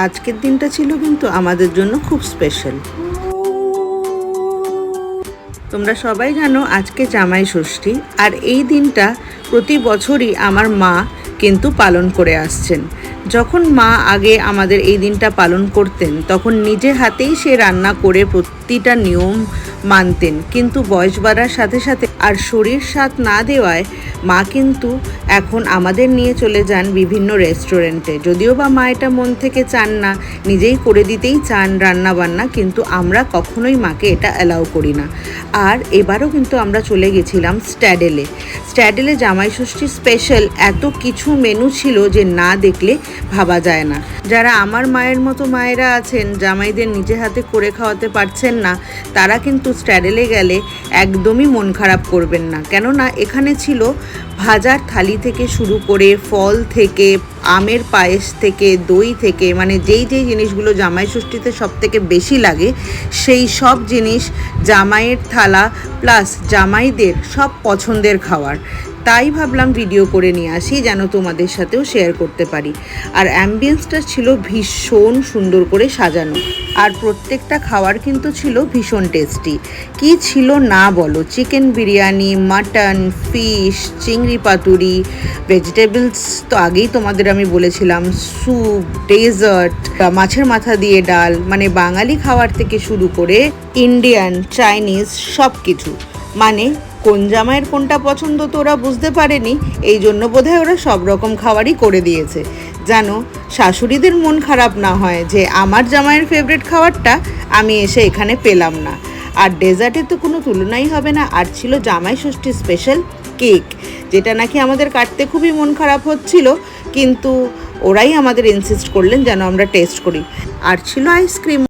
আজকের দিনটা ছিল কিন্তু আমাদের জন্য খুব স্পেশাল। তোমরা সবাই জানো আজকে জামাই ষষ্ঠী, আর এই দিনটা প্রতি বছরই আমার মা কিন্তু পালন করে আসছেন। যখন মা আগে আমাদের এই দিনটা পালন করতেন তখন নিজে হাতেই সে রান্না করে প্রতিটা নিয়ম মানতেন, কিন্তু বয়স বাড়ার সাথে সাথে আর শরীর সাথ না দেওয়ায় মা কিন্তু এখন আমাদের নিয়ে চলে যান বিভিন্ন রেস্টুরেন্টে। যদিও বা মা এটা মন থেকে চান না, নিজেই করে দিতেই চান রান্না বান্না, কিন্তু আমরা কখনোই মাকে এটা অ্যালাউ করি না। আর এবারও কিন্তু আমরা চলে গেছিলাম স্ট্যাডেলে জামাই ষষ্ঠী স্পেশাল এত কিছু মেনু ছিল যে না দেখলে ভাবা যায় না। যারা আমার মায়ের মতো মায়েরা আছেন, জামাইদের নিজে হাতে করে খাওয়াতে পারছেন না, তারা কিন্তু স্ট্যাডেলে গেলে একদমই মন খারাপ করবেন না। কেননা এখানে ছিল ভাজার থালি থেকে শুরু করে ফল থেকে, আমের পায়েস থেকে, দই থেকে, মানে যেই জিনিসগুলো জামাই ষষ্ঠীতে সব থেকে বেশি লাগে সেই সব জিনিস জামাইয়ের থালা প্লাস জামাইদের সব পছন্দের খাবার। তাই ভাবলাম ভিডিও করে নিয়ে আসি, যেন তোমাদের সাথেও শেয়ার করতে পারি। আর অ্যাম্বিয়েন্সটা ছিল ভীষণ সুন্দর করে সাজানো, আর প্রত্যেকটা খাবার কিন্তু ছিল ভীষণ টেস্টি। কি ছিল না বলো, চিকেন বিরিয়ানি, মাটন, ফিশ, চিংড়ি পাতুরি, ভেজিটেবলস তো আগেই তোমাদের আমি বলেছিলাম, স্যুপ, ডেজার্ট, মাছের মাথা দিয়ে ডাল, মানে বাঙালি খাবার থেকে শুরু করে ইন্ডিয়ান, চাইনিজ সব কিছু। মানে কোন জামাইয়ের কোনটা পছন্দ তো ওরা বুঝতে পারেনি, এই জন্য বোধহয় ওরা সব রকম খাবারই করে দিয়েছে, জানো শাশুড়িদের মন খারাপ না হয় যে আমার জামাইয়ের ফেভারিট খাবারটা আমি এসে এখানে পেলাম না। আর ডেজার্টের তো কোনো তুলনাই হবে না। আর ছিল জামাই ষষ্ঠী স্পেশাল কেক, যেটা নাকি আমাদের কাটতে খুবই মন খারাপ হচ্ছিল, কিন্তু ওরাই আমাদের ইনসিস্ট করলেন যেন আমরা টেস্ট করি। আর ছিল আইসক্রিম।